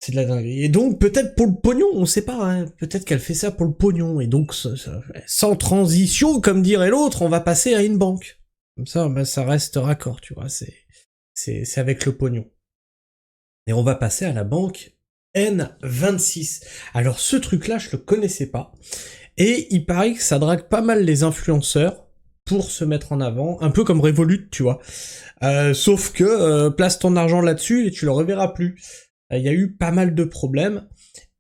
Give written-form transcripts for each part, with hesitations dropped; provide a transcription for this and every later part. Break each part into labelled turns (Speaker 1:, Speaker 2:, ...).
Speaker 1: C'est de la dinguerie. Et donc, peut-être pour le pognon, on sait pas, hein. Peut-être qu'elle fait ça pour le pognon. Et donc, sans transition, comme dirait l'autre, on va passer à une banque. Comme ça, bah, ça reste raccord, tu vois. C'est avec le pognon. Et on va passer à la banque N26. Alors, ce truc-là, je le connaissais pas. Et il paraît que ça drague pas mal les influenceurs pour se mettre en avant, un peu comme Revolut, tu vois. Sauf que place ton argent là-dessus et tu le reverras plus. Il y a eu pas mal de problèmes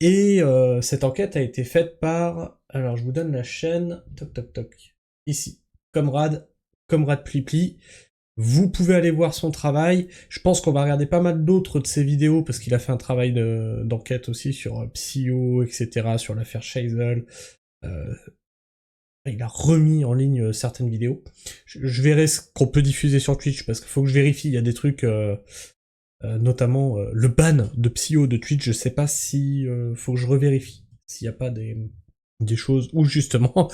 Speaker 1: et cette enquête a été faite par, alors je vous donne la chaîne, toc toc toc, ici, Comrade Plipli. Vous pouvez aller voir son travail. Je pense qu'on va regarder pas mal d'autres de ses vidéos parce qu'il a fait un travail d'enquête aussi sur Psyo, etc., sur l'affaire Shazel. Il a remis en ligne certaines vidéos. Je verrai ce qu'on peut diffuser sur Twitch, parce qu'il faut que je vérifie, il y a des trucs, notamment le ban de Psyo de Twitch, je sais pas si faut que je revérifie, s'il y a pas des choses, ou justement,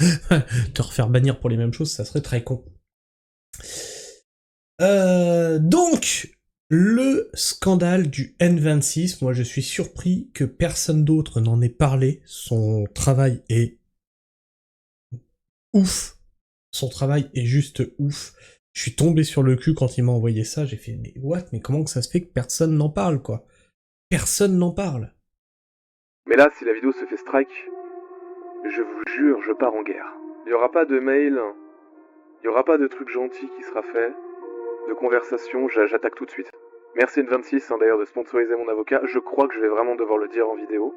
Speaker 1: te refaire bannir pour les mêmes choses, ça serait très con. Donc, le scandale du N26, moi je suis surpris que personne d'autre n'en ait parlé, son travail est ouf. Son travail est juste ouf. Je suis tombé sur le cul quand il m'a envoyé ça, j'ai fait mais what, mais comment que ça se fait que personne n'en parle, quoi? Personne n'en parle.
Speaker 2: Mais là, si la vidéo se fait strike, je vous jure, je pars en guerre. Il y aura pas de mail, il y aura pas de truc gentil qui sera fait, de conversation, j'attaque tout de suite. Merci N26 d'ailleurs de sponsoriser mon avocat, je crois que je vais vraiment devoir le dire en vidéo.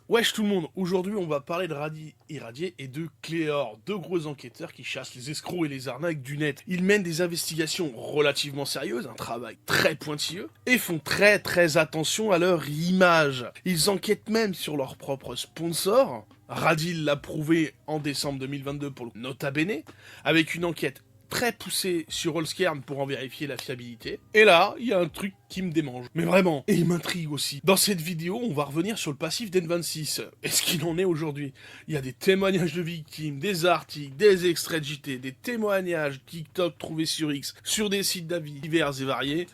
Speaker 3: Wesh tout le monde, aujourd'hui on va parler de Radi Irradié et de Cléor, deux gros enquêteurs qui chassent les escrocs et les arnaques du net. Ils mènent des investigations relativement sérieuses, un travail très pointilleux, et font très attention à leur image. Ils enquêtent même sur leurs propres sponsors. Radil l'a prouvé en décembre 2022 pour le Nota Bene, avec une enquête très poussé sur Allskern pour en vérifier la fiabilité. Et là, il y a un truc qui me démange. Mais vraiment, et il m'intrigue aussi. Dans cette vidéo, on va revenir sur le passif d'N26. Et ce qu'il en est aujourd'hui. Il y a des témoignages de victimes, des articles, des extraits de JT, des témoignages TikTok trouvés sur X, sur des sites d'avis divers et variés.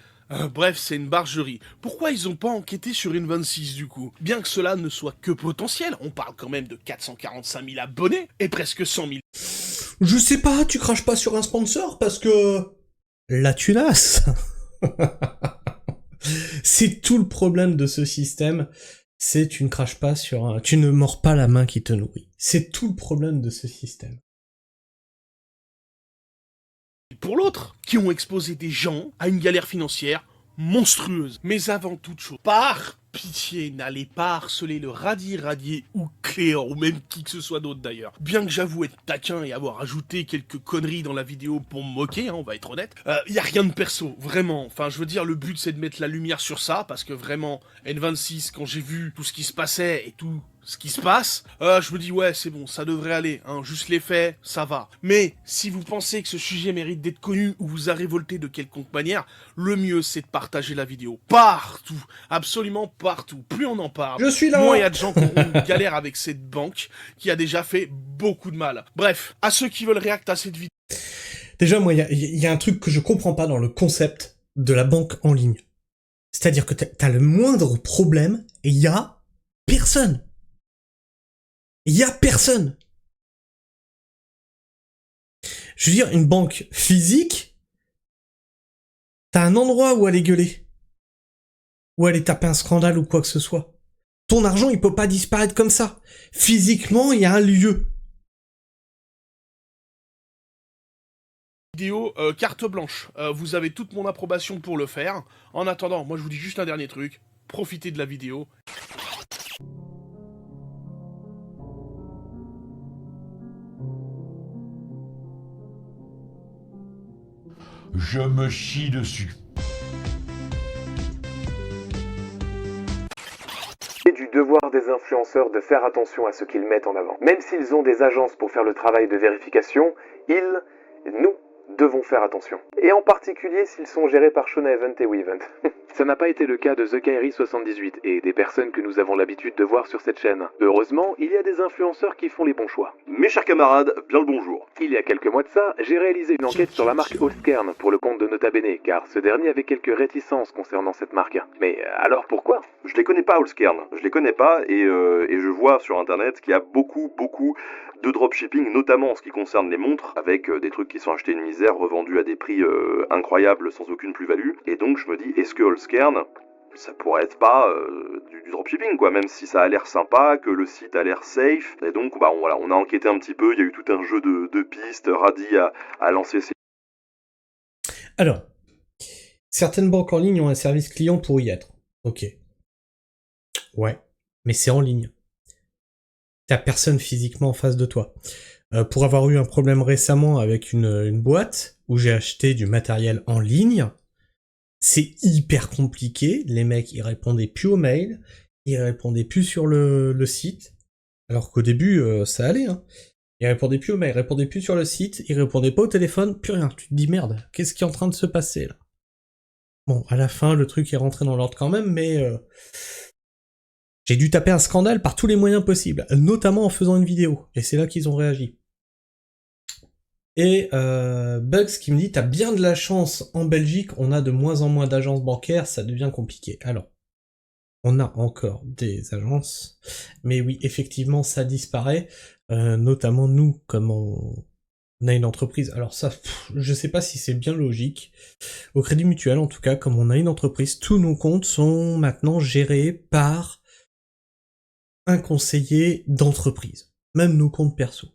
Speaker 3: Bref, c'est une bargerie. Pourquoi ils ont pas enquêté sur N26 du coup? Bien que cela ne soit que potentiel, on parle quand même de 445 000 abonnés et presque 100 000.
Speaker 1: Je sais pas, tu craches pas sur un sponsor parce que... la tunasse. C'est tout le problème de ce système, c'est tu ne craches pas sur un... tu ne mords pas la main qui te nourrit. C'est tout le problème de ce système.
Speaker 3: Pour l'autre, qui ont exposé des gens à une galère financière monstrueuse. Mais avant toute chose, par pitié, n'allez pas harceler le Radi Irradié ou Cléor, ou même qui que ce soit d'autre d'ailleurs. Bien que j'avoue être taquin et avoir ajouté quelques conneries dans la vidéo pour me moquer, hein, on va être honnête, y a rien de perso, vraiment. Enfin, je veux dire, le but c'est de mettre la lumière sur ça, parce que vraiment, N26, quand j'ai vu tout ce qui se passait et tout ce qui se passe, je me dis ouais c'est bon, ça devrait aller, hein, juste les faits, ça va. Mais si vous pensez que ce sujet mérite d'être connu ou vous a révolté de quelconque manière, le mieux c'est de partager la vidéo. Partout, absolument partout. Plus on en parle,
Speaker 1: je suis là.
Speaker 3: moins il y a de gens qui ont une galère avec cette banque qui a déjà fait beaucoup de mal. Bref, à ceux qui veulent réacter à cette vidéo.
Speaker 1: Déjà moi, il y a un truc que je comprends pas dans le concept de la banque en ligne. C'est-à-dire que t'as le moindre problème et il y a personne. Il y a personne. Je veux dire, une banque physique, t'as un endroit où aller gueuler. Où aller taper un scandale ou quoi que ce soit. Ton argent, il peut pas disparaître comme ça. Physiquement, il y a un lieu.
Speaker 3: Vidéo carte blanche. Vous avez toute mon approbation pour le faire. En attendant, moi je vous dis juste un dernier truc. Profitez de la vidéo.
Speaker 4: Je me chie dessus.
Speaker 2: C'est du devoir des influenceurs de faire attention à ce qu'ils mettent en avant. Même s'ils ont des agences pour faire le travail de vérification, nous devons faire attention. Et en particulier s'ils sont gérés par Shona Event et WeEvent. Ça n'a pas été le cas de TheKairi78 et des personnes que nous avons l'habitude de voir sur cette chaîne. Heureusement, il y a des influenceurs qui font les bons choix.
Speaker 5: Mes chers camarades, bien le bonjour.
Speaker 2: Il y a quelques mois de ça, j'ai réalisé une enquête sur la marque Allskern pour le compte de Nota Bene, car ce dernier avait quelques réticences concernant cette marque. Mais alors pourquoi?
Speaker 5: Je les connais pas, Allskern. Je les connais pas et je vois sur internet qu'il y a beaucoup de dropshipping, notamment en ce qui concerne les montres, avec des trucs qui sont achetés une misère, revendus à des prix incroyables sans aucune plus-value. Et donc je me dis, est-ce que Allskern, ça pourrait être pas du dropshipping, quoi, même si ça a l'air sympa, que le site a l'air safe. Et donc bah, on a enquêté un petit peu, il y a eu tout un jeu de pistes, Radi a lancé ses...
Speaker 1: Alors, certaines banques en ligne ont un service client pour y être. Ok. Ouais, mais c'est en ligne. T'as personne physiquement en face de toi. Pour avoir eu un problème récemment avec une boîte où j'ai acheté du matériel en ligne, c'est hyper compliqué. Les mecs, ils répondaient plus aux mails, ils répondaient plus sur le site, alors qu'au début, ça allait, hein. Ils répondaient plus aux mails, ils répondaient plus sur le site, ils répondaient pas au téléphone, plus rien. Tu te dis merde, qu'est-ce qui est en train de se passer là? Bon, à la fin, le truc est rentré dans l'ordre quand même, mais j'ai dû taper un scandale par tous les moyens possibles, notamment en faisant une vidéo, et c'est là qu'ils ont réagi. Et Bugs qui me dit, t'as bien de la chance, en Belgique, on a de moins en moins d'agences bancaires, ça devient compliqué. Alors, on a encore des agences, mais oui, effectivement, ça disparaît, notamment nous, comme on a une entreprise. Alors ça, je sais pas si c'est bien logique. Au Crédit Mutuel, en tout cas, comme on a une entreprise, tous nos comptes sont maintenant gérés par un conseiller d'entreprise, même nos comptes perso.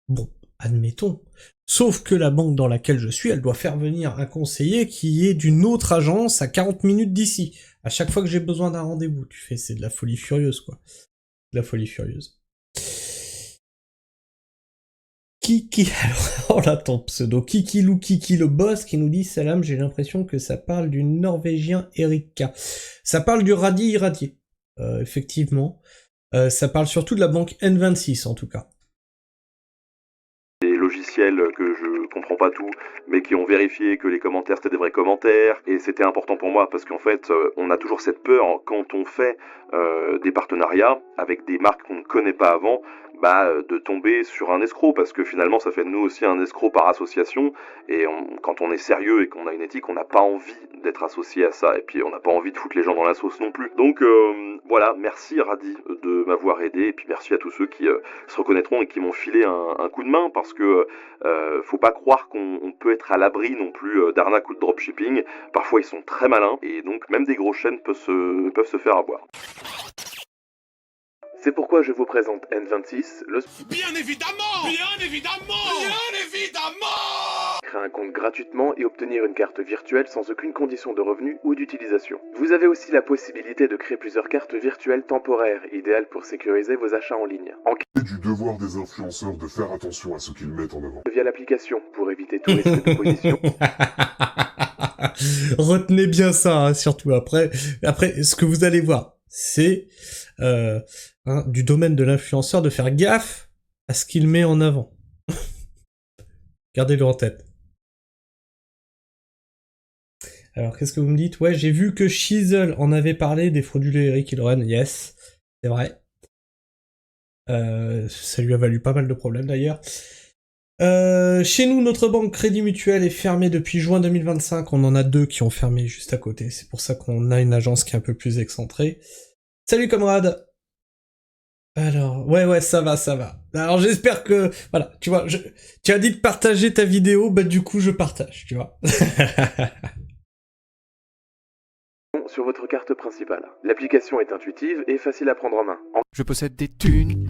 Speaker 1: Bon, admettons. Sauf que la banque dans laquelle je suis, elle doit faire venir un conseiller qui est d'une autre agence à 40 minutes d'ici. À chaque fois que j'ai besoin d'un rendez-vous, tu fais, c'est de la folie furieuse, quoi. De la folie furieuse. Kiki, alors, on a ton pseudo, Kiki le boss qui nous dit, salam, j'ai l'impression que ça parle du Norvégien Erika. Ça parle du radis irradié. Effectivement. Ça parle surtout de la banque N26, en tout cas.
Speaker 5: Des logiciels que je comprends pas tout, mais qui ont vérifié que les commentaires c'était des vrais commentaires, et c'était important pour moi parce qu'en fait on a toujours cette peur quand on fait des partenariats avec des marques qu'on ne connaît pas avant, de tomber sur un escroc, parce que finalement ça fait de nous aussi un escroc par association, et quand on est sérieux et qu'on a une éthique, on n'a pas envie d'être associé à ça, et puis on n'a pas envie de foutre les gens dans la sauce non plus. Donc voilà, merci Radi de m'avoir aidé, et puis merci à tous ceux qui se reconnaîtront et qui m'ont filé un coup de main, parce que faut pas croire qu'on peut être à l'abri non plus d'arnaque ou de dropshipping. Parfois ils sont très malins, et donc même des grosses chaînes peuvent se faire avoir.
Speaker 2: C'est pourquoi je vous présente N26, le...
Speaker 3: Bien évidemment! Bien évidemment! Bien évidemment!
Speaker 2: Créer un compte gratuitement et obtenir une carte virtuelle sans aucune condition de revenu ou d'utilisation. Vous avez aussi la possibilité de créer plusieurs cartes virtuelles temporaires, idéales pour sécuriser vos achats en ligne.
Speaker 6: Du devoir des influenceurs de faire attention à ce qu'ils mettent en avant.
Speaker 2: Via l'application, pour éviter tout risque d'opposition.
Speaker 1: Retenez bien ça, hein, surtout après, ce que vous allez voir, c'est du domaine de l'influenceur de faire gaffe à ce qu'il met en avant. Gardez-le en tête. Alors, qu'est-ce que vous me dites? Ouais, j'ai vu que Shizzle en avait parlé des frauduleux Eric Ilren. Yes, c'est vrai. Ça lui a valu pas mal de problèmes d'ailleurs. Chez nous, notre banque Crédit Mutuel est fermée depuis juin 2025. On en a deux qui ont fermé juste à côté. C'est pour ça qu'on a une agence qui est un peu plus excentrée. Salut camarade. Alors, ouais, ça va. Alors j'espère que, voilà, tu vois, tu as dit de partager ta vidéo, du coup je partage, tu vois.
Speaker 2: Sur votre carte principale. L'application est intuitive et facile à prendre en main.
Speaker 7: Je possède des thunes,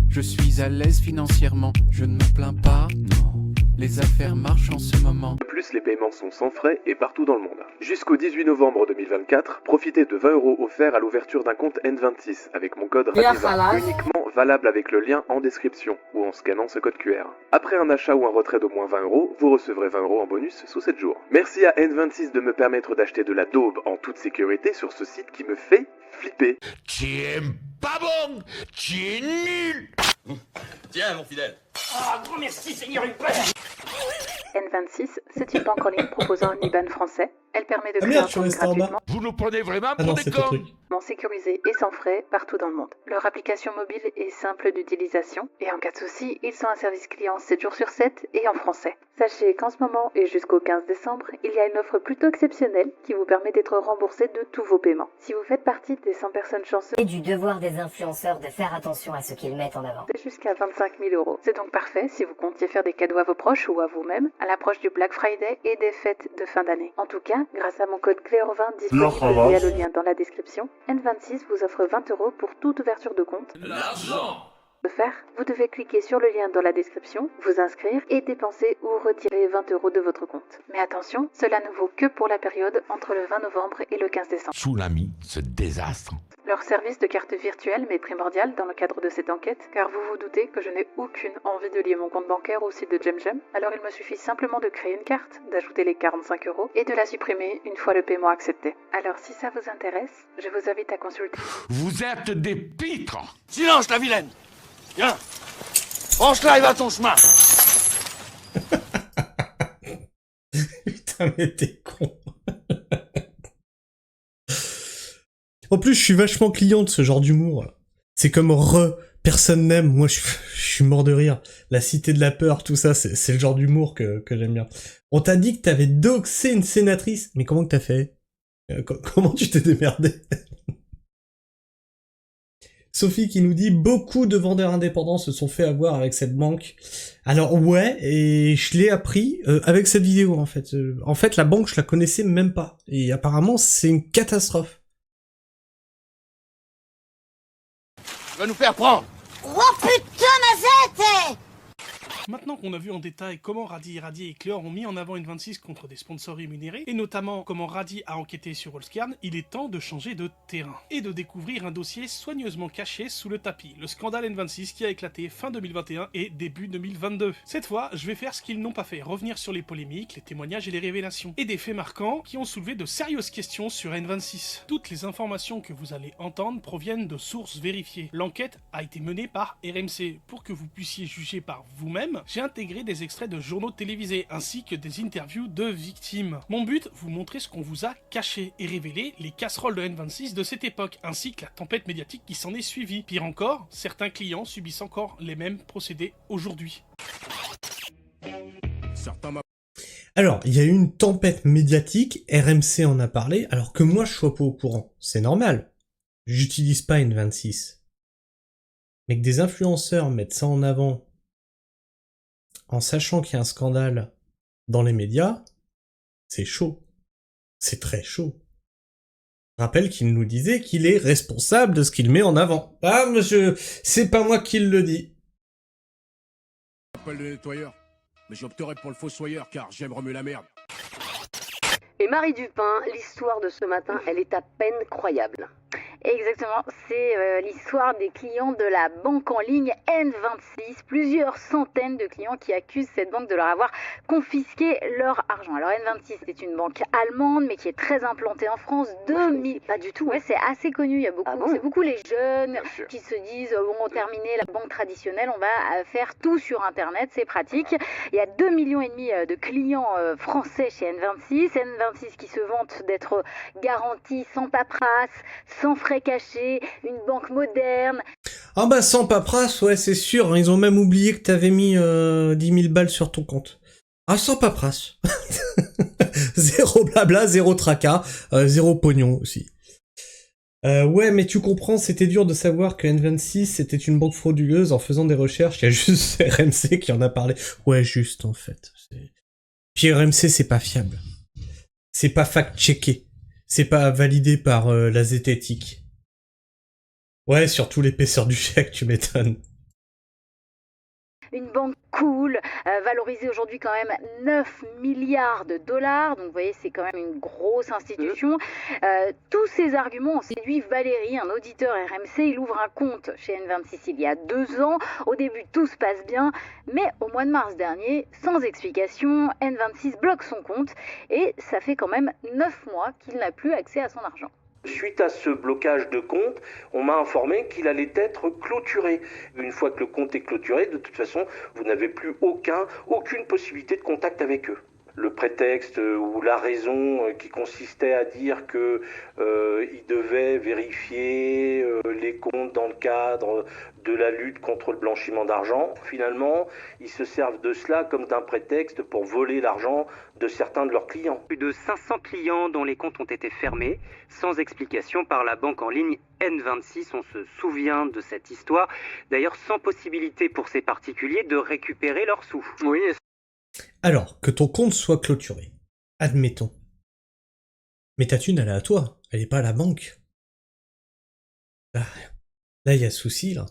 Speaker 7: je suis à l'aise financièrement, je ne me plains pas, non. Les affaires marchent en ce moment.
Speaker 2: De plus, les paiements sont sans frais et partout dans le monde. Jusqu'au 18 novembre 2024, profitez de 20 € offerts à l'ouverture d'un compte N26 avec mon code RADI20, uniquement valable avec le lien en description ou en scannant ce code QR. Après un achat ou un retrait d'au moins 20 €, vous recevrez 20 € en bonus sous 7 jours. Merci à N26 de me permettre d'acheter de la daube en toute sécurité sur ce site qui me fait flipper.
Speaker 4: Tu es pas bon, tu es nul.
Speaker 8: Tiens, mon fidèle.
Speaker 9: Ah, grand merci, Seigneur Hubert.
Speaker 10: N26, c'est une banque en ligne proposant un IBAN français,
Speaker 9: Elle permet de
Speaker 1: Ah
Speaker 9: créer un
Speaker 1: merde, je suis
Speaker 9: compte
Speaker 1: resté en bas.
Speaker 9: gratuitement,
Speaker 4: Vous nous prenez vraiment
Speaker 1: Ah
Speaker 4: pour
Speaker 1: non,
Speaker 4: des
Speaker 1: c'est ton
Speaker 4: cons?
Speaker 1: truc.
Speaker 9: sécurisé et sans frais partout dans le monde. Leur application mobile est simple d'utilisation et en cas de souci, ils sont un service client 7 jours sur 7 et en français. Sachez qu'en ce moment et jusqu'au 15 décembre, il y a une offre plutôt exceptionnelle qui vous permet d'être remboursé de tous vos paiements. Si vous faites partie des 100 personnes chanceuses,
Speaker 10: Et du devoir des influenceurs de faire attention à ce qu'ils mettent en avant.
Speaker 9: c'est jusqu'à 25 000 euros. C'est donc parfait si vous comptiez faire des cadeaux à vos proches ou à vous-même à l'approche du Black Friday et des fêtes de fin d'année. En tout cas, grâce à mon code CLEOR20 disponible via le lien dans la description, N26 vous offre 20 € pour toute ouverture de compte.
Speaker 8: L'argent!
Speaker 9: De faire, vous devez cliquer sur le lien dans la description, vous inscrire et dépenser ou retirer 20 € de votre compte. Mais attention, cela ne vaut que pour la période entre le 20 novembre et le 15 décembre.
Speaker 4: Tsunami, ce désastre.
Speaker 9: Leur service de carte virtuelle m'est primordial dans le cadre de cette enquête, car vous vous doutez que je n'ai aucune envie de lier mon compte bancaire au site de JemJem, alors il me suffit simplement de créer une carte, d'ajouter les 45 € et de la supprimer une fois le paiement accepté. Alors si ça vous intéresse, je vous invite à consulter.
Speaker 4: Vous êtes des pitres.
Speaker 8: Silence, la vilaine! Viens! Branche-la et va ton chemin!
Speaker 1: Putain, mais t'es con. En plus, je suis vachement client de ce genre d'humour. C'est comme personne n'aime. Moi, je suis mort de rire. La cité de la peur, tout ça, c'est le genre d'humour que j'aime bien. On t'a dit que t'avais doxé une sénatrice. Mais comment que t'as fait? Comment tu t'es démerdé? Sophie qui nous dit « Beaucoup de vendeurs indépendants se sont fait avoir avec cette banque. » Alors ouais, et je l'ai appris avec cette vidéo en fait. En fait, la banque, je la connaissais même pas. Et apparemment, c'est une catastrophe.
Speaker 8: Tu vas nous faire prendre!
Speaker 10: Oh putain, Mazette!
Speaker 3: Maintenant qu'on a vu en détail comment Radi, Irradié et Cléor ont mis en avant N26 contre des sponsors rémunérés, et notamment comment Radi a enquêté sur Allscarn, il est temps de changer de terrain, et de découvrir un dossier soigneusement caché sous le tapis, le scandale N26 qui a éclaté fin 2021 et début 2022. Cette fois, je vais faire ce qu'ils n'ont pas fait, revenir sur les polémiques, les témoignages et les révélations, et des faits marquants qui ont soulevé de sérieuses questions sur N26. Toutes les informations que vous allez entendre proviennent de sources vérifiées. L'enquête a été menée par RMC. Pour que vous puissiez juger par vous-même, j'ai intégré des extraits de journaux télévisés ainsi que des interviews de victimes. Mon but, vous montrer ce qu'on vous a caché et révéler les casseroles de N26 de cette époque ainsi que la tempête médiatique qui s'en est suivie. Pire encore, certains clients subissent encore les mêmes procédés aujourd'hui.
Speaker 1: Alors, il y a eu une tempête médiatique, RMC en a parlé, alors que moi je sois pas au courant. C'est normal. J'utilise pas N26. Mais que des influenceurs mettent ça en avant en sachant qu'il y a un scandale dans les médias, c'est chaud. C'est très chaud. Je rappelle qu'il nous disait qu'il est responsable de ce qu'il met en avant. Ah, monsieur, c'est pas moi qui le dis.
Speaker 11: Appelle le nettoyeur, mais j'opterai pour le fossoyeur car j'aime remuer la merde.
Speaker 12: Et Marie Dupin, l'histoire de ce matin, elle est à peine croyable.
Speaker 9: Exactement, c'est l'histoire des clients de la banque en ligne N26. Plusieurs centaines de clients qui accusent cette banque de leur avoir confisqué leur argent. Alors N26, c'est une banque allemande, mais qui est très implantée en France. 2000,
Speaker 12: pas du tout.
Speaker 9: Ouais, c'est assez connu. Il y a beaucoup, c'est beaucoup les jeunes qui se disent bon, terminé la banque traditionnelle, on va faire tout sur Internet, c'est pratique. Il y a 2,5 millions de clients français chez N26. N26 qui se vante d'être garantie sans paperasse, sans frais cachés, une banque moderne.
Speaker 1: Ah bah sans paperasse, ouais c'est sûr, ils ont même oublié que t'avais mis 10 000 balles sur ton compte. Ah sans paperasse. Zéro blabla, zéro tracas, zéro pognon aussi. Ouais mais tu comprends, c'était dur de savoir que N26 c'était une banque frauduleuse en faisant des recherches, il y a juste RMC qui en a parlé. Ouais juste en fait. Puis RMC c'est pas fiable. C'est pas fact-checké. C'est pas validé par la zététique. Ouais, surtout l'épaisseur du chèque, tu m'étonnes.
Speaker 9: Une banque cool, valorisée aujourd'hui quand même 9 milliards de dollars, donc vous voyez c'est quand même une grosse institution. Tous ces arguments ont séduit Valérie, un auditeur RMC, il ouvre un compte chez N26 il y a 2 ans, au début tout se passe bien, mais au mois de mars dernier, sans explication, N26 bloque son compte et ça fait quand même 9 mois qu'il n'a plus accès à son argent.
Speaker 13: Suite à ce blocage de compte, on m'a informé qu'il allait être clôturé. Une fois que le compte est clôturé, de toute façon, vous n'avez plus aucune possibilité de contact avec eux. le prétexte ou la raison qui consistait à dire que ils devaient vérifier les comptes dans le cadre de la lutte contre le blanchiment d'argent. Finalement, ils se servent de cela comme d'un prétexte pour voler l'argent de certains de leurs clients.
Speaker 14: Plus de 500 clients dont les comptes ont été fermés, sans explication par la banque en ligne N26. On se souvient de cette histoire. D'ailleurs, sans possibilité pour ces particuliers de récupérer leurs sous.
Speaker 1: Oui. Alors, que ton compte soit clôturé. Admettons. Mais ta thune, elle est à toi. Elle est pas à la banque. Là, il y a souci, là.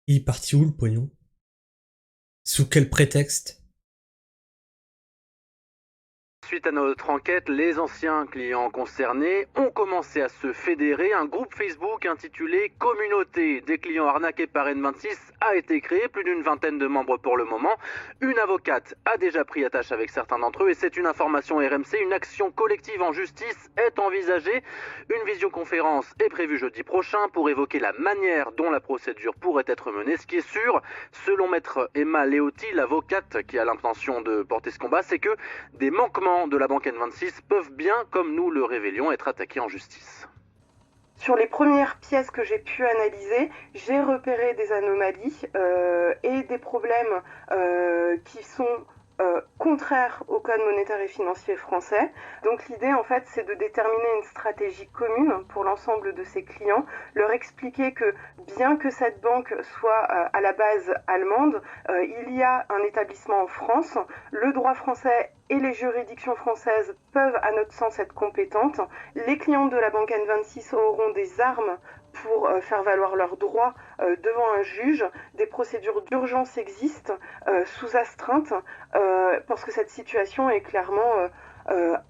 Speaker 1: Il est parti où, le pognon? Sous quel prétexte?
Speaker 15: Suite à notre enquête, les anciens clients concernés ont commencé à se fédérer. Un groupe Facebook intitulé « Communauté des clients arnaqués par N26 » a été créé, plus d'une vingtaine de membres pour le moment. Une avocate a déjà pris attache avec certains d'entre eux et c'est une information RMC. Une action collective en justice est envisagée. Une visioconférence est prévue jeudi prochain pour évoquer la manière dont la procédure pourrait être menée. Ce qui est sûr, selon maître Emma Leotti, l'avocate qui a l'intention de porter ce combat, c'est que des manquements de la banque N26 peuvent bien, comme nous le révélions, être attaqués en justice.
Speaker 16: Sur les premières pièces que j'ai pu analyser, j'ai repéré des anomalies et des problèmes qui sont contraires au code monétaire et financier français. Donc l'idée en fait c'est de déterminer une stratégie commune pour l'ensemble de ses clients, leur expliquer que bien que cette banque soit à la base allemande, il y a un établissement en France, le droit français et les juridictions françaises peuvent à notre sens être compétentes. Les clients de la banque N26 auront des armes pour faire valoir leurs droits devant un juge. Des procédures d'urgence existent sous astreinte parce que cette situation est clairement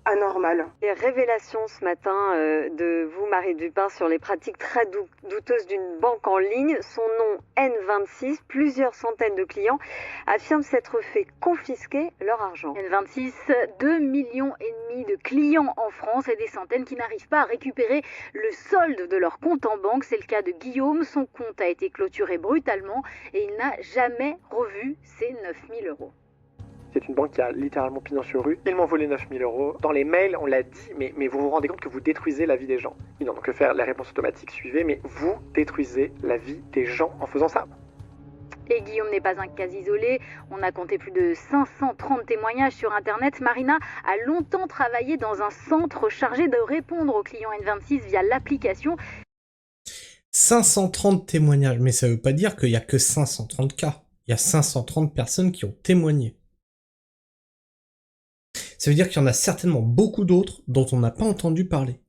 Speaker 16: anormale.
Speaker 12: Les révélations ce matin de vous, Marie Dupin, sur les pratiques très douteuses d'une banque en ligne. Son nom N26, plusieurs centaines de clients affirment s'être fait confisquer leur argent.
Speaker 9: N26, 2,5 millions de clients en France et des centaines qui n'arrivent pas à récupérer le solde de leur compte en banque. C'est le cas de Guillaume. Son compte a été clôturé brutalement et il n'a jamais revu ses 9 000 €.
Speaker 17: C'est une banque qui a littéralement pignon sur rue. Ils m'ont volé 9 000 €. Dans les mails, on l'a dit, mais vous vous rendez compte que vous détruisez la vie des gens. Ils n'ont donc que faire, les réponses automatiques, suivez, mais vous détruisez la vie des gens en faisant ça.
Speaker 9: Et Guillaume n'est pas un cas isolé. On a compté plus de 530 témoignages sur Internet. Marina a longtemps travaillé dans un centre chargé de répondre aux clients N26 via l'application.
Speaker 1: 530 témoignages, mais ça veut pas dire qu'il y a que 530 cas. Il y a 530 personnes qui ont témoigné. Ça veut dire qu'il y en a certainement beaucoup d'autres dont on n'a pas entendu parler.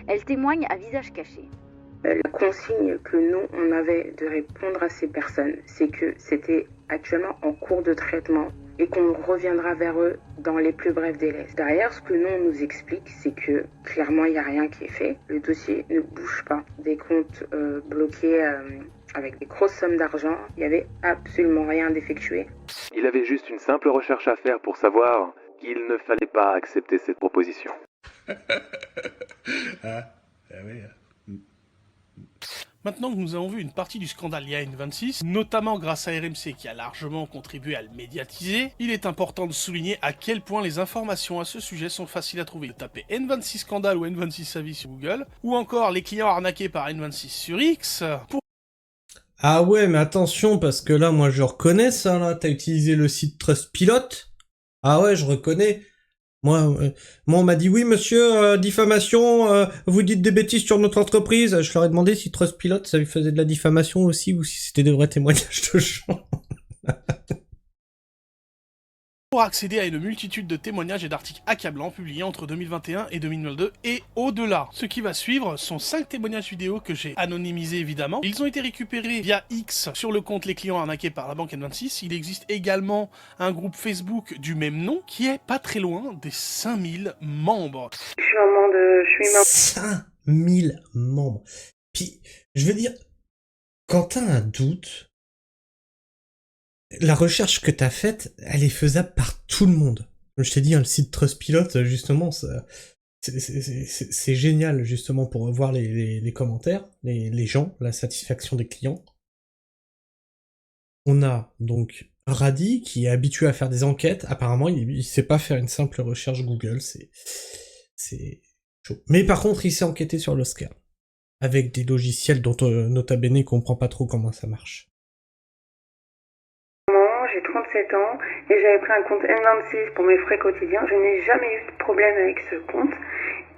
Speaker 9: Elle témoigne à visage caché.
Speaker 18: La consigne que nous, on avait de répondre à ces personnes, c'est que c'était actuellement en cours de traitement et qu'on reviendra vers eux dans les plus brefs délais. Derrière, ce que nous, on nous explique, c'est que clairement, il n'y a rien qui est fait. Le dossier ne bouge pas. Des comptes bloqués avec des grosses sommes d'argent, il n'y avait absolument rien d'effectué.
Speaker 2: Il avait juste une simple recherche à faire pour savoir qu'il ne fallait pas accepter cette proposition.
Speaker 3: Maintenant que nous avons vu une partie du scandale lié à N26, notamment grâce à RMC qui a largement contribué à le médiatiser, il est important de souligner à quel point les informations à ce sujet sont faciles à trouver. Tapez N26 scandale ou N26 avis sur Google, ou encore les clients arnaqués par N26 sur X, pour...
Speaker 1: Ah ouais, mais attention, parce que là, moi, je reconnais ça, là. T'as utilisé le site Trustpilot. Ah ouais, je reconnais. Moi, on m'a dit, oui, monsieur, diffamation, vous dites des bêtises sur notre entreprise. Je leur ai demandé si Trustpilot, ça lui faisait de la diffamation aussi, ou si c'était des vrais témoignages de gens.
Speaker 3: Pour accéder à une multitude de témoignages et d'articles accablants publiés entre 2021 et 2022 et au-delà. Ce qui va suivre sont 5 témoignages vidéo que j'ai anonymisés évidemment. Ils ont été récupérés via X sur le compte Les clients arnaqués par la banque N26. Il existe également un groupe Facebook du même nom qui est pas très loin des 5000 membres.
Speaker 16: Je suis membre.
Speaker 1: 5000 membres. Puis, je veux dire, quand t'as un doute, la recherche que t'as faite, elle est faisable par tout le monde. Je t'ai dit, hein, le site Trustpilot, justement, c'est génial, justement, pour voir les commentaires, les gens, la satisfaction des clients. On a donc Radi, qui est habitué à faire des enquêtes, apparemment, il sait pas faire une simple recherche Google, c'est chaud. Mais par contre, il sait enquêter sur l'Oscar. Avec des logiciels dont Nota Bene comprend pas trop comment ça marche.
Speaker 18: J'ai 37 ans et j'avais pris un compte N26 pour mes frais quotidiens. Je n'ai jamais eu de problème avec ce compte.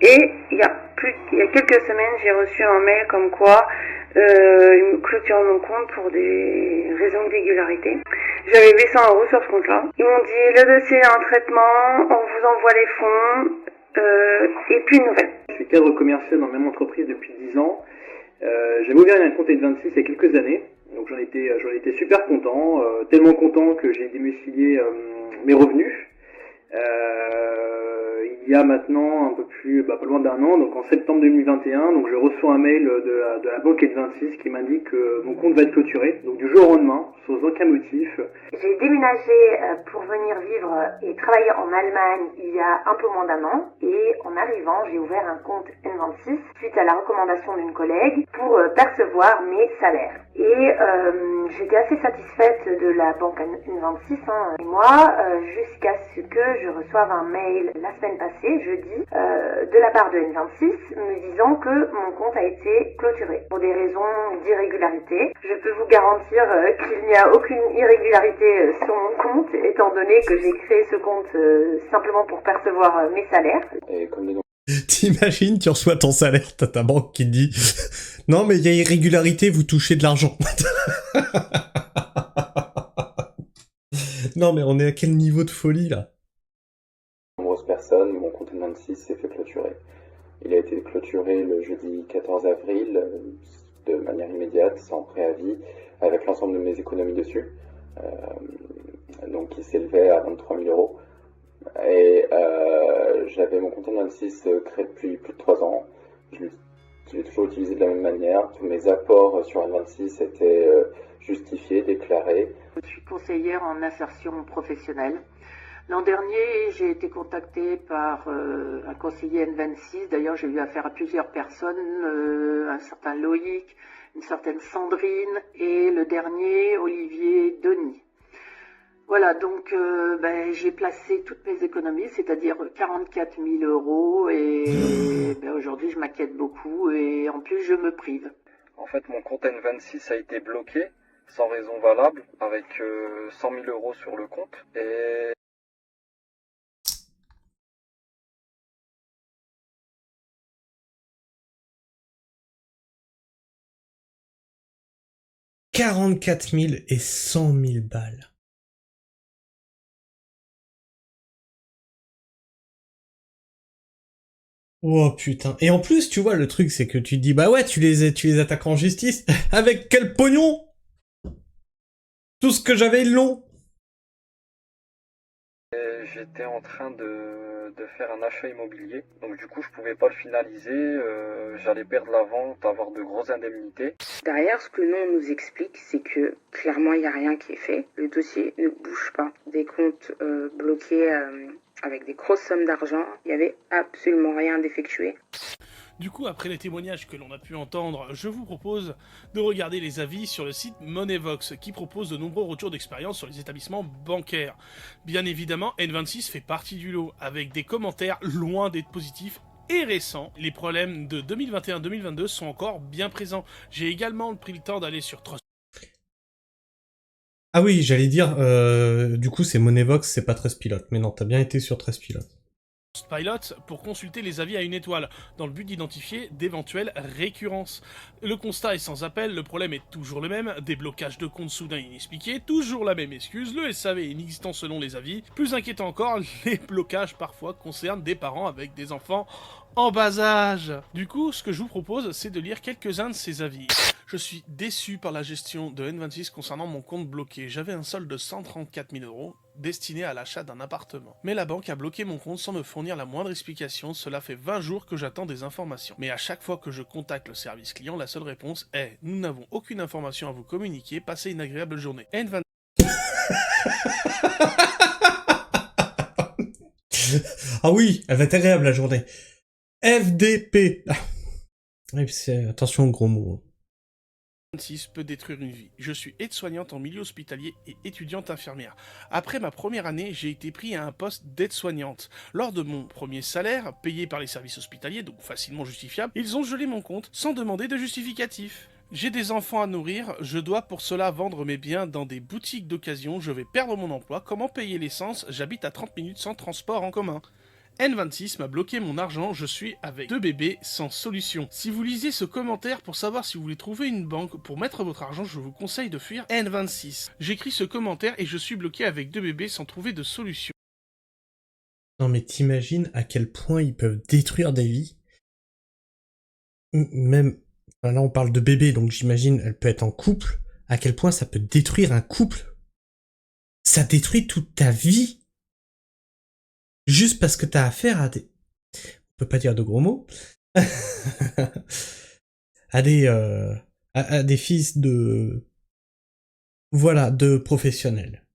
Speaker 18: Et il y a quelques semaines, j'ai reçu un mail comme quoi ils me clôturaient mon compte pour des raisons de régularité. J'avais 800 € sur ce compte-là. Ils m'ont dit le dossier est en traitement, on vous envoie les fonds et puis une nouvelle.
Speaker 19: Je suis cadre commercial dans la même entreprise depuis 10 ans. J'avais ouvert un compte N26 il y a quelques années. Donc j'en étais super content, tellement content que j'ai démêlé mes revenus. Il y a maintenant un peu plus, pas loin d'un an, donc en septembre 2021, donc je reçois un mail de la banque N26 qui m'indique que mon compte va être clôturé, donc du jour au lendemain, sans aucun motif.
Speaker 10: J'ai déménagé pour venir vivre et travailler en Allemagne il y a un peu moins d'un an, et en arrivant, j'ai ouvert un compte N26 suite à la recommandation d'une collègue pour percevoir mes salaires. Et j'étais assez satisfaite de la banque N26 et moi, jusqu'à ce que je reçoive un mail la semaine passée, jeudi, de la part de N26 me disant que mon compte a été clôturé pour des raisons d'irrégularité. Je peux vous garantir qu'il n'y a aucune irrégularité sur mon compte, étant donné que j'ai créé ce compte simplement pour percevoir mes salaires.
Speaker 19: Et comme les
Speaker 1: T'imagines, tu reçois ton salaire, t'as ta banque qui te dit « Non, mais il y a irrégularité, vous touchez de l'argent. » Non, mais on est à quel niveau de folie, là?
Speaker 19: nombreuses personnes, mon compte N26 s'est fait clôturer. Il a été clôturé le jeudi 14 avril, de manière immédiate, sans préavis, avec l'ensemble de mes économies dessus. Donc qui s'élevait à 23 000 €. Et j'avais mon compte N26 créé depuis plus de 3 ans. Je l'ai toujours utilisé de la même manière. Tous mes apports sur N26 étaient justifiés, déclarés.
Speaker 20: Je suis conseillère en insertion professionnelle. L'an dernier, j'ai été contactée par un conseiller N26. D'ailleurs, j'ai eu affaire à plusieurs personnes, un certain Loïc, une certaine Sandrine et le dernier, Olivier Denis. Voilà, donc j'ai placé toutes mes économies, c'est-à-dire 44 000 € et aujourd'hui je m'inquiète beaucoup et en plus je me prive.
Speaker 19: En fait, mon compte N26 a été bloqué sans raison valable avec 100 000 € sur le compte et...
Speaker 1: « 44 000 et 100 000 balles. Oh putain. Et en plus, tu vois, le truc, c'est que tu te dis, bah ouais, tu les attaques en justice. Avec quel pognon? Tout ce que j'avais, ils l'ont.
Speaker 19: J'étais en train de faire un achat immobilier, donc du coup je pouvais pas le finaliser, j'allais perdre la vente, avoir de grosses indemnités.
Speaker 18: Derrière, ce que nous on nous explique, c'est que clairement il n'y a rien qui est fait. Le dossier ne bouge pas. Des comptes bloqués avec des grosses sommes d'argent, il n'y avait absolument rien d'effectué.
Speaker 3: Du coup, après les témoignages que l'on a pu entendre, je vous propose de regarder les avis sur le site Moneyvox, qui propose de nombreux retours d'expérience sur les établissements bancaires. Bien évidemment, N26 fait partie du lot, avec des commentaires loin d'être positifs et récents. Les problèmes de 2021-2022 sont encore bien présents. J'ai également pris le temps d'aller sur Trust.
Speaker 1: Ah oui, j'allais dire, du coup c'est Moneyvox, c'est pas Trustpilot. Mais non, t'as bien été sur Trustpilot.
Speaker 3: Pilot pour consulter les avis à une étoile, dans le but d'identifier d'éventuelles récurrences. Le constat est sans appel, le problème est toujours le même, des blocages de comptes soudains inexpliqués, toujours la même excuse, le SAV est inexistant selon les avis. Plus inquiétant encore, les blocages parfois concernent des parents avec des enfants en bas âge. Du coup, ce que je vous propose, c'est de lire quelques-uns de ces avis. Je suis déçu par la gestion de N26 concernant mon compte bloqué. J'avais un solde de 134 000 € destiné à l'achat d'un appartement. Mais la banque a bloqué mon compte sans me fournir la moindre explication. Cela fait 20 jours que j'attends des informations. Mais à chaque fois que je contacte le service client, la seule réponse est « Nous n'avons aucune information à vous communiquer, passez une agréable journée ». N26...
Speaker 1: Ah oui, elle va être agréable la journée. FDP. Attention aux gros mots.
Speaker 3: N26 peut détruire une vie. Je suis aide-soignante en milieu hospitalier et étudiante infirmière. Après ma première année, j'ai été pris à un poste d'aide-soignante. Lors de mon premier salaire, payé par les services hospitaliers, donc facilement justifiable, ils ont gelé mon compte sans demander de justificatif. J'ai des enfants à nourrir, je dois pour cela vendre mes biens dans des boutiques d'occasion, je vais perdre mon emploi, comment payer l'essence? J'habite à 30 minutes sans transport en commun. N26 m'a bloqué mon argent, je suis avec 2 bébés sans solution. Si vous lisez ce commentaire pour savoir si vous voulez trouver une banque pour mettre votre argent, je vous conseille de fuir N26. J'écris ce commentaire et je suis bloqué avec 2 bébés sans trouver de solution.
Speaker 1: Non mais t'imagines à quel point ils peuvent détruire des vies? Même, enfin là on parle de bébé, donc j'imagine elle peut être en couple. À quel point ça peut détruire un couple? Ça détruit toute ta vie. Juste parce que t'as affaire à des... On peut pas dire de gros mots. à des fils de... Voilà, de professionnels.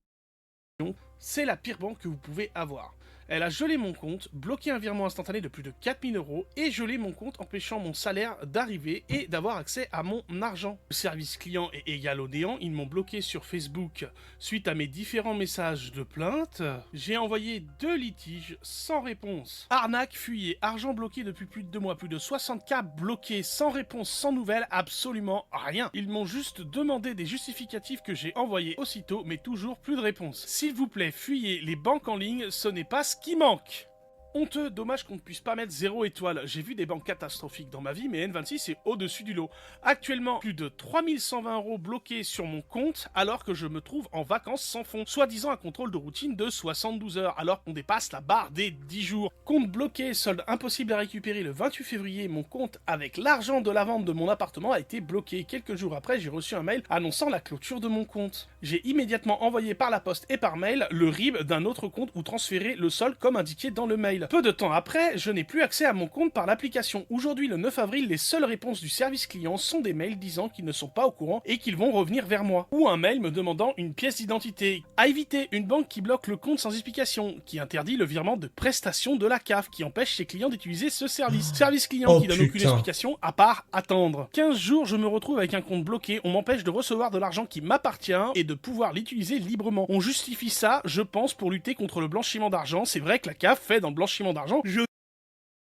Speaker 3: C'est la pire banque que vous pouvez avoir. Elle a gelé mon compte, bloqué un virement instantané de plus de 4000 € et gelé mon compte empêchant mon salaire d'arriver et d'avoir accès à mon argent. Le service client est égal au néant, ils m'ont bloqué sur Facebook suite à mes différents messages de plainte. J'ai envoyé 2 litiges sans réponse. Arnaque, fuyez, argent bloqué depuis plus de 2 mois, plus de 60K bloqués, sans réponse, sans nouvelles, absolument rien. Ils m'ont juste demandé des justificatifs que j'ai envoyés aussitôt, mais toujours plus de réponse. S'il vous plaît, fuyez les banques en ligne, ce n'est pas ce qui manque. Honteux, dommage qu'on ne puisse pas mettre 0 étoile. J'ai vu des banques catastrophiques dans ma vie, mais N26 est au-dessus du lot. Actuellement, plus de 3120 € bloqués sur mon compte, alors que je me trouve en vacances sans fond. Soi-disant un contrôle de routine de 72 heures, alors qu'on dépasse la barre des 10 jours. Compte bloqué, solde impossible à récupérer le 28 février. Mon compte avec l'argent de la vente de mon appartement a été bloqué. Quelques jours après, j'ai reçu un mail annonçant la clôture de mon compte. J'ai immédiatement envoyé par la poste et par mail le RIB d'un autre compte ou transféré le solde comme indiqué dans le mail. Peu de temps après, je n'ai plus accès à mon compte par l'application. Aujourd'hui, le 9 avril, les seules réponses du service client sont des mails disant qu'ils ne sont pas au courant et qu'ils vont revenir vers moi. Ou un mail me demandant une pièce d'identité. À éviter, une banque qui bloque le compte sans explication, qui interdit le virement de prestations de la CAF, qui empêche ses clients d'utiliser ce service. Service client qui donne aucune explication à part attendre. 15 jours, je me retrouve avec un compte bloqué, on m'empêche de recevoir de l'argent qui m'appartient et de pouvoir l'utiliser librement. On justifie ça, je pense, pour lutter contre le blanchiment d'argent. C'est vrai que la CAF fait dans le blanchiment d'argent.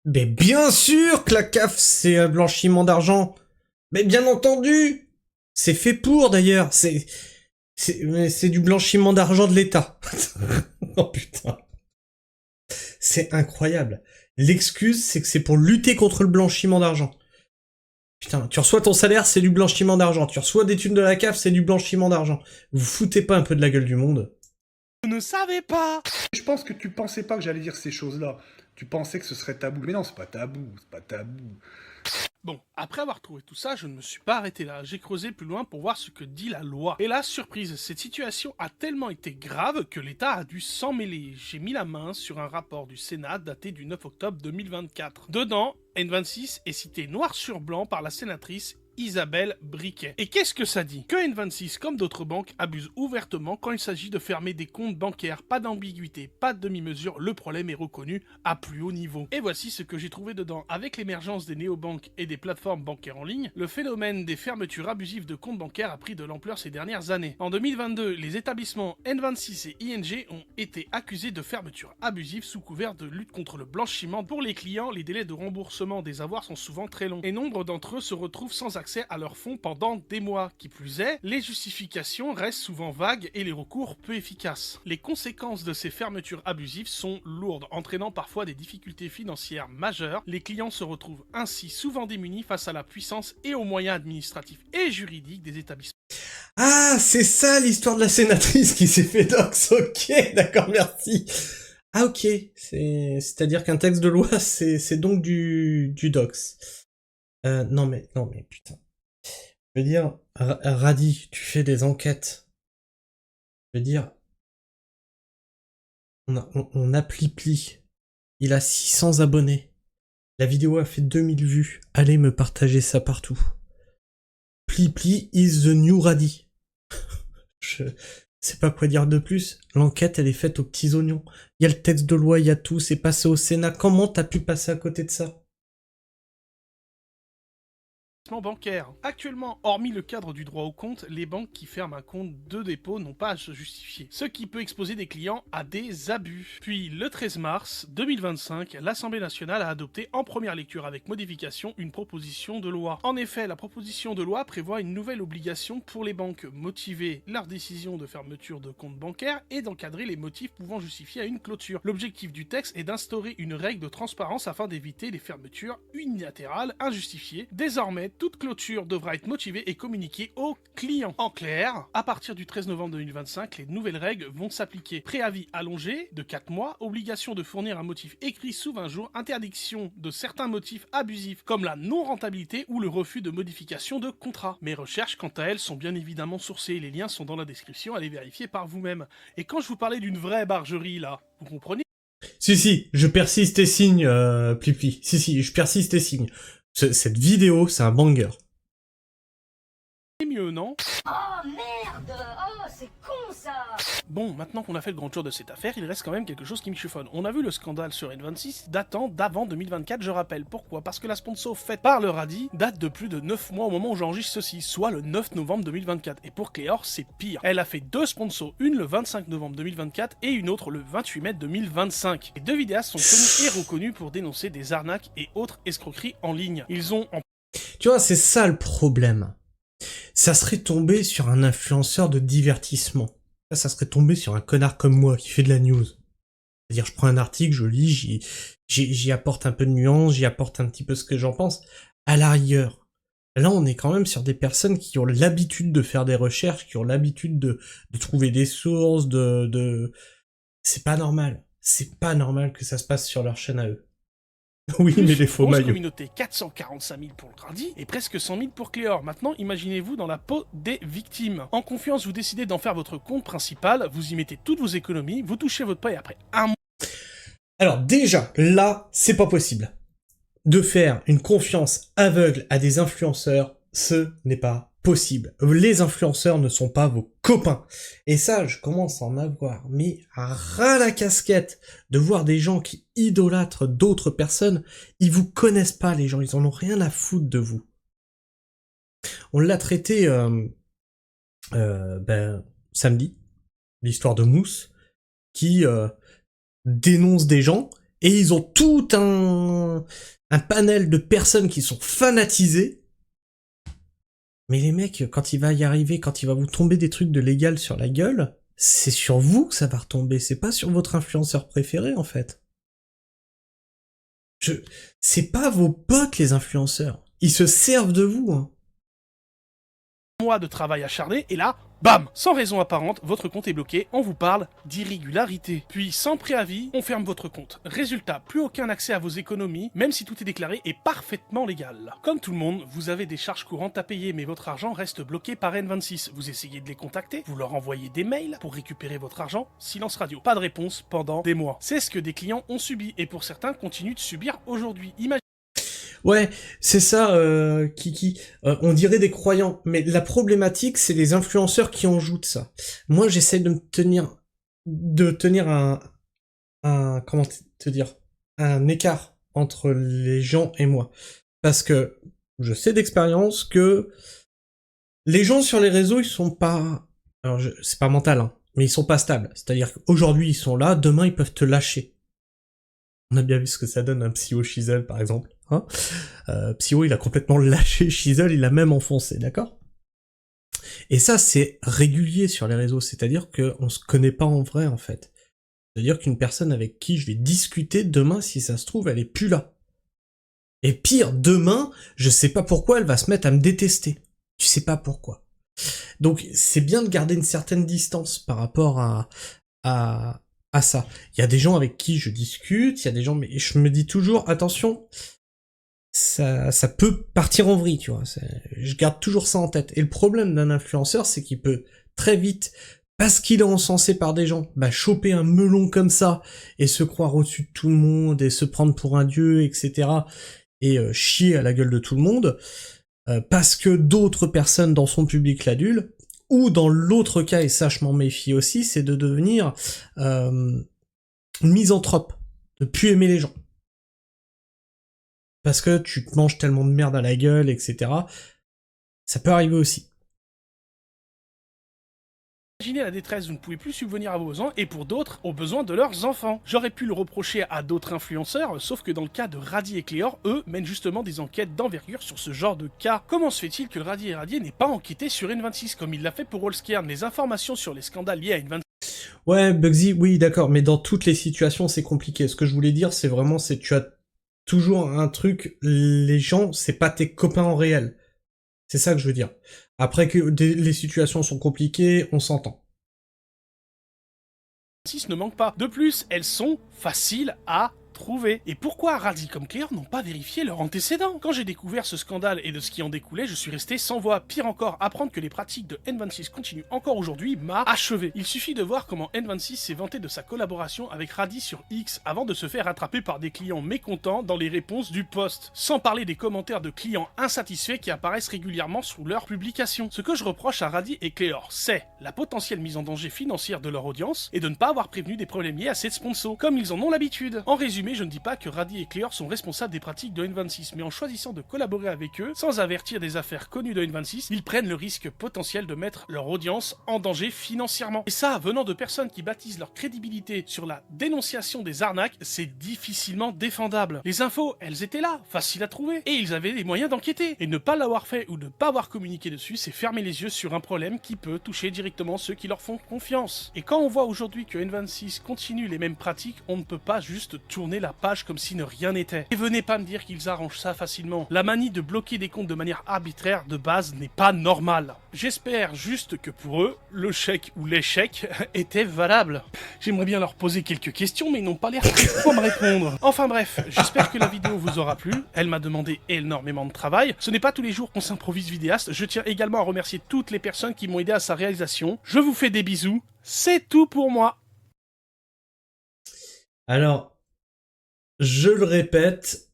Speaker 1: Mais bien sûr que la CAF c'est un blanchiment d'argent. Mais bien entendu. C'est fait pour d'ailleurs. C'est du blanchiment d'argent de l'État. Oh putain. C'est incroyable. L'excuse c'est que c'est pour lutter contre le blanchiment d'argent. Putain, tu reçois ton salaire, c'est du blanchiment d'argent. Tu reçois des thunes de la CAF, c'est du blanchiment d'argent. Vous foutez pas un peu de la gueule du monde?
Speaker 3: Je ne savais pas.
Speaker 21: Je pense que tu pensais pas que j'allais dire ces choses-là. Tu pensais que ce serait tabou. Mais non, c'est pas tabou, c'est pas tabou.
Speaker 3: Bon, après avoir trouvé tout ça, je ne me suis pas arrêté là. J'ai creusé plus loin pour voir ce que dit la loi. Et là, surprise, cette situation a tellement été grave que l'État a dû s'en mêler. J'ai mis la main sur un rapport du Sénat daté du 9 octobre 2024. Dedans, N26 est cité noir sur blanc par la sénatrice Isabelle Briquet. Et qu'est-ce que ça dit? Que N26, comme d'autres banques, abuse ouvertement quand il s'agit de fermer des comptes bancaires. Pas d'ambiguïté, pas de demi-mesure, le problème est reconnu à plus haut niveau. Et voici ce que j'ai trouvé dedans. Avec l'émergence des néobanques et des plateformes bancaires en ligne, le phénomène des fermetures abusives de comptes bancaires a pris de l'ampleur ces dernières années. En 2022, les établissements N26 et ING ont été accusés de fermetures abusives sous couvert de lutte contre le blanchiment. Pour les clients, les délais de remboursement des avoirs sont souvent très longs et nombre d'entre eux se retrouvent sans accès à leurs fonds pendant des mois. Qui plus est, les justifications restent souvent vagues et les recours peu efficaces. Les conséquences de ces fermetures abusives sont lourdes, entraînant parfois des difficultés financières majeures. Les clients se retrouvent ainsi souvent démunis face à la puissance et aux moyens administratifs et juridiques des établissements.
Speaker 1: Ah, c'est ça l'histoire de la sénatrice qui s'est fait dox. Ok, d'accord, merci. Ah ok, c'est-à-dire qu'un texte de loi, c'est donc du dox. Non mais putain. Je veux dire, Radi, tu fais des enquêtes. Je veux dire, on a Pli. Il a 600 abonnés. La vidéo a fait 2000 vues. Allez me partager ça partout. Pli is the new Radi. Je sais pas quoi dire de plus. L'enquête, elle est faite aux petits oignons. Il y a le texte de loi, il y a tout. C'est passé au Sénat. Comment t'as pu passer à côté de ça?
Speaker 3: bancaire. Actuellement, hormis le cadre du droit au compte, les banques qui ferment un compte de dépôt n'ont pas à se justifier, ce qui peut exposer des clients à des abus. Puis, le 13 mars 2025, l'Assemblée nationale a adopté en première lecture avec modification une proposition de loi. En effet, la proposition de loi prévoit une nouvelle obligation pour les banques, motiver leur décision de fermeture de compte bancaire et d'encadrer les motifs pouvant justifier à une clôture. L'objectif du texte est d'instaurer une règle de transparence afin d'éviter les fermetures unilatérales injustifiées. Désormais, toute clôture devra être motivée et communiquée aux clients. En clair, à partir du 13 novembre 2025, les nouvelles règles vont s'appliquer. Préavis allongé de 4 mois, obligation de fournir un motif écrit sous 20 jours, interdiction de certains motifs abusifs comme la non-rentabilité ou le refus de modification de contrat. Mes recherches, quant à elles, sont bien évidemment sourcées. Les liens sont dans la description, allez vérifier par vous-même. Et quand je vous parlais d'une vraie bargerie là, vous comprenez ?
Speaker 1: Si, je persiste et signe, Plipli. Si, je persiste et signe. Cette vidéo, c'est un banger.
Speaker 3: Mieux, non ?
Speaker 5: Oh merde! Oh, c'est con ça!
Speaker 3: Bon, maintenant qu'on a fait le grand tour de cette affaire, il reste quand même quelque chose qui me chiffonne. On a vu le scandale sur N26 datant d'avant 2024, je rappelle. Pourquoi ? Parce que la sponsor faite par le radis date de plus de 9 mois au moment où j'enregistre ceci, soit le 9 novembre 2024. Et pour Cléor, c'est pire. Elle a fait 2 sponsors, une le 25 novembre 2024 et une autre le 28 mai 2025. Les 2 vidéastes sont connus et reconnus pour dénoncer des arnaques et autres escroqueries en ligne. Ils ont...
Speaker 1: Tu vois, c'est ça le problème. Ça serait tombé sur un influenceur de divertissement. Ça serait tombé sur un connard comme moi qui fait de la news. C'est-à-dire, je prends un article, je lis, j'y apporte un peu de nuance, j'y apporte un petit peu ce que j'en pense. À la rigueur. Là, on est quand même sur des personnes qui ont l'habitude de faire des recherches, qui ont l'habitude de trouver des sources, C'est pas normal. C'est pas normal que ça se passe sur leur chaîne à eux. Oui, mais les faux maillots.
Speaker 3: Communauté 445 000 pour le radis et presque 100 000 pour Cléor. Maintenant, imaginez-vous dans la peau des victimes. En confiance, vous décidez d'en faire votre compte principal, vous y mettez toutes vos économies, vous touchez votre paye après un mois.
Speaker 1: Alors déjà, là, c'est pas possible. De faire une confiance aveugle à des influenceurs, ce n'est pas possible. Les influenceurs ne sont pas vos copains. Et ça, je commence à en avoir, mais ras la casquette de voir des gens qui idolâtrent d'autres personnes. Ils vous connaissent pas, les gens, ils en ont rien à foutre de vous. On l'a traité samedi, l'histoire de Mousse, qui dénonce des gens, et ils ont tout un panel de personnes qui sont fanatisées. Mais les mecs, quand il va y arriver, quand il va vous tomber des trucs de légal sur la gueule, c'est sur vous que ça va retomber, c'est pas sur votre influenceur préféré, en fait. C'est pas vos potes, les influenceurs. Ils se servent de vous, hein.
Speaker 3: Mois de travail acharné, et là, bam! Sans raison apparente, votre compte est bloqué, on vous parle d'irrégularité. Puis, sans préavis, on ferme votre compte. Résultat, plus aucun accès à vos économies, même si tout est déclaré et parfaitement légal. Comme tout le monde, vous avez des charges courantes à payer, mais votre argent reste bloqué par N26. Vous essayez de les contacter, vous leur envoyez des mails pour récupérer votre argent, silence radio. Pas de réponse pendant des mois. C'est ce que des clients ont subi, et pour certains, continuent de subir aujourd'hui.
Speaker 1: Ouais, c'est ça, Kiki. On dirait des croyants, mais la problématique, c'est les influenceurs qui en jouent de ça. Moi, j'essaie de tenir un comment te dire, un écart entre les gens et moi, parce que je sais d'expérience que les gens sur les réseaux, ils sont pas, alors c'est pas mental, hein, mais ils sont pas stables. C'est-à-dire qu'aujourd'hui ils sont là, demain ils peuvent te lâcher. On a bien vu ce que ça donne un Psyo Shizel par exemple. Hein, Psyo, il a complètement lâché Shizel, il l'a même enfoncé, d'accord? Et ça, c'est régulier sur les réseaux, c'est-à-dire qu'on se connaît pas en vrai, en fait. C'est-à-dire qu'une personne avec qui je vais discuter demain, si ça se trouve, elle est plus là. Et pire, demain, je sais pas pourquoi, elle va se mettre à me détester. Tu sais pas pourquoi. Donc, c'est bien de garder une certaine distance par rapport à ça. Il y a des gens avec qui je discute, il y a des gens, mais je me dis toujours, attention, ça peut partir en vrille, tu vois. Je garde toujours ça en tête. Et le problème d'un influenceur, c'est qu'il peut très vite, parce qu'il est encensé par des gens, choper un melon comme ça, et se croire au-dessus de tout le monde, et se prendre pour un dieu, etc., et chier à la gueule de tout le monde, parce que d'autres personnes dans son public l'adulent, ou dans l'autre cas, et ça je m'en méfie aussi, c'est de devenir misanthrope, de plus aimer les gens. parce que tu te manges tellement de merde à la gueule, etc. Ça peut arriver aussi.
Speaker 3: Imaginez la détresse, vous ne pouvez plus subvenir à vos besoins, et pour d'autres, aux besoins de leurs enfants. J'aurais pu le reprocher à d'autres influenceurs, sauf que dans le cas de Radis et Cléor, eux mènent justement des enquêtes d'envergure sur ce genre de cas. Comment se fait-il que le Radis et Radier n'ait pas enquêté sur N26 comme il l'a fait pour Allscairn? Les informations sur les scandales liés à N26...
Speaker 1: Ouais, Bugsy, oui, d'accord, mais dans toutes les situations, c'est compliqué. Ce que je voulais dire, c'est vraiment, tu as toujours un truc, les gens, c'est pas tes copains en réel. C'est ça que je veux dire. Après que les situations sont compliquées, on s'entend.
Speaker 3: Ne manque pas. De plus, elles sont faciles à trouver. Et pourquoi Radis comme Cléor n'ont pas vérifié leurs antécédents? Quand j'ai découvert ce scandale et de ce qui en découlait, je suis resté sans voix. Pire encore, apprendre que les pratiques de N26 continuent encore aujourd'hui m'a achevé. Il suffit de voir comment N26 s'est vanté de sa collaboration avec Radis sur X avant de se faire attraper par des clients mécontents dans les réponses du post. Sans parler des commentaires de clients insatisfaits qui apparaissent régulièrement sous leurs publications. Ce que je reproche à Radis et Cléor, c'est la potentielle mise en danger financière de leur audience et de ne pas avoir prévenu des problèmes liés à cette sponsor, comme ils en ont l'habitude. En résumé, je ne dis pas que Radis et Cléor sont responsables des pratiques de N26, mais en choisissant de collaborer avec eux, sans avertir des affaires connues de N26, ils prennent le risque potentiel de mettre leur audience en danger financièrement. Et ça, venant de personnes qui bâtissent leur crédibilité sur la dénonciation des arnaques, c'est difficilement défendable. Les infos, elles étaient là, faciles à trouver, et ils avaient les moyens d'enquêter. Et ne pas l'avoir fait ou ne pas avoir communiqué dessus, c'est fermer les yeux sur un problème qui peut toucher directement ceux qui leur font confiance. Et quand on voit aujourd'hui que N26 continue les mêmes pratiques, on ne peut pas juste tourner la page comme si ne rien n'était. Et venez pas me dire qu'ils arrangent ça facilement. La manie de bloquer des comptes de manière arbitraire de base n'est pas normale. J'espère juste que pour eux, le chèque ou l'échec était valable. J'aimerais bien leur poser quelques questions, mais ils n'ont pas l'air de me répondre. Enfin bref, j'espère que la vidéo vous aura plu. Elle m'a demandé énormément de travail. Ce n'est pas tous les jours qu'on s'improvise vidéaste. Je tiens également à remercier toutes les personnes qui m'ont aidé à sa réalisation. Je vous fais des bisous. C'est tout pour moi.
Speaker 1: Alors, je le répète,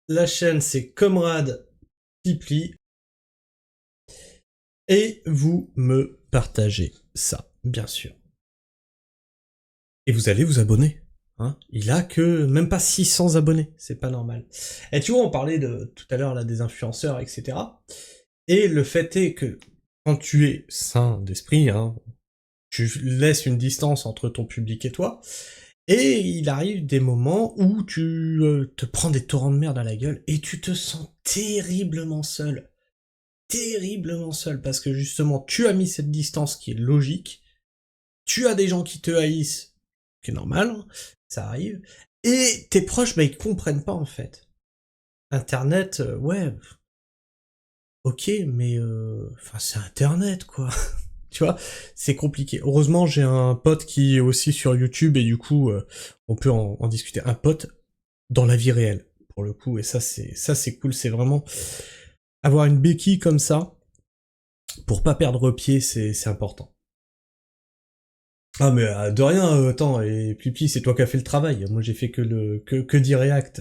Speaker 1: la chaîne c'est Comrade Pipli et vous me partagez ça, bien sûr. Et vous allez vous abonner. Hein, il a que même pas 600 abonnés, c'est pas normal. Et tu vois, on parlait de tout à l'heure là des influenceurs, etc. Et le fait est que quand tu es sain d'esprit, hein, tu laisses une distance entre ton public et toi. Et il arrive des moments où tu te prends des torrents de merde à la gueule et tu te sens terriblement seul. Terriblement seul, parce que justement, tu as mis cette distance qui est logique, tu as des gens qui te haïssent, qui est normal, hein, ça arrive, et tes proches, bah, ils comprennent pas en fait. Internet, ouais, ok, mais enfin c'est Internet quoi. Tu vois, c'est compliqué. Heureusement, j'ai un pote qui est aussi sur YouTube et du coup, on peut en discuter. Un pote dans la vie réelle, pour le coup. Et ça, c'est cool. C'est vraiment avoir une béquille comme ça pour pas perdre pied, c'est important. Ah mais de rien, attends. Et Pipi, c'est toi qui as fait le travail. Moi, j'ai fait que d'y react.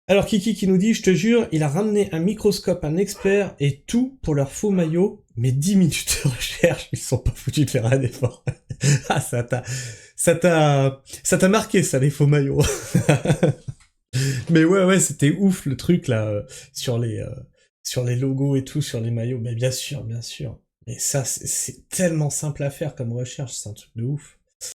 Speaker 1: Alors Kiki qui nous dit, je te jure, il a ramené un microscope, un expert et tout pour leur faux maillot, mais 10 minutes de recherche, ils sont pas foutus de faire un effort. Ah, ça t'a marqué ça, les faux maillots. Mais ouais, c'était ouf le truc là, sur les logos et tout, sur les maillots, mais bien sûr. Mais ça, c'est tellement simple à faire comme recherche, c'est un truc de ouf.